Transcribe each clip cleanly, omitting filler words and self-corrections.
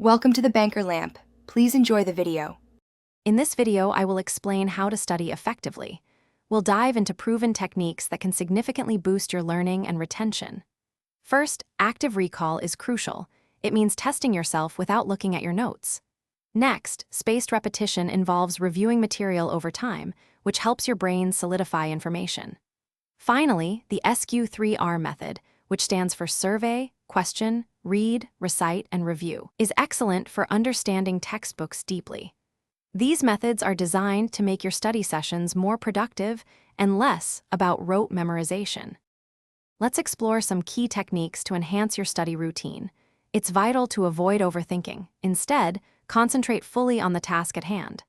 Welcome to the Banker Lamp. Please enjoy the video. In this video, I will explain how to study effectively. We'll dive into proven techniques that can significantly boost your learning and retention. First, active recall is crucial. It means testing yourself without looking at your notes. Next, spaced repetition involves reviewing material over time, which helps your brain solidify information. Finally, the SQ3R method, which stands for survey, question, read, recite, and review, is excellent for understanding textbooks deeply. These methods are designed to make your study sessions more productive and less about rote memorization. Let's explore some key techniques to enhance your study routine. It's vital to avoid overthinking. Instead, concentrate fully on the task at hand.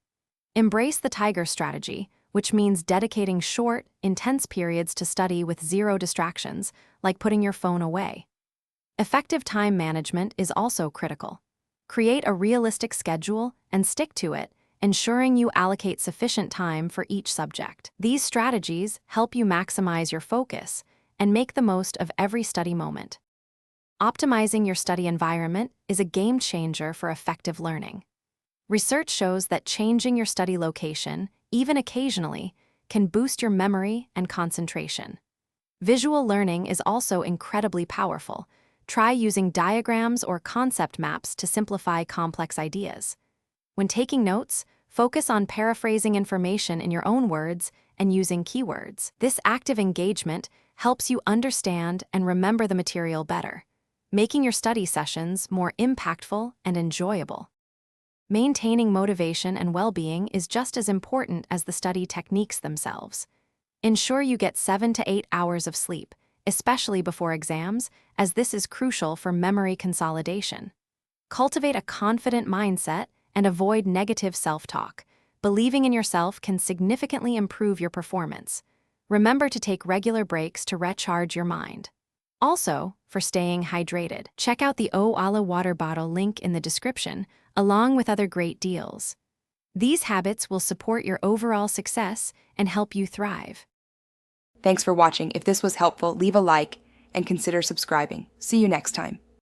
Embrace the tiger strategy, which means dedicating short, intense periods to study with zero distractions, like putting your phone away. Effective time management is also critical. Create a realistic schedule and stick to it, ensuring you allocate sufficient time for each subject. These strategies help you maximize your focus and make the most of every study moment. Optimizing your study environment is a game changer for effective learning. Research shows that changing your study location, even occasionally, can boost your memory and concentration. Visual learning is also incredibly powerful. Try using diagrams or concept maps to simplify complex ideas. When taking notes, focus on paraphrasing information in your own words and using keywords. This active engagement helps you understand and remember the material better, making your study sessions more impactful and enjoyable. Maintaining motivation and well-being is just as important as the study techniques themselves. Ensure you get 7 to 8 hours of sleep, especially before exams, as this is crucial for memory consolidation. Cultivate a confident mindset and avoid negative self-talk. Believing in yourself can significantly improve your performance. Remember to take regular breaks to recharge your mind. Also, for staying hydrated, check out the Oala water bottle link in the description, along with other great deals. These habits will support your overall success and help you thrive. Thanks for watching. If this was helpful, leave a like and consider subscribing. See you next time.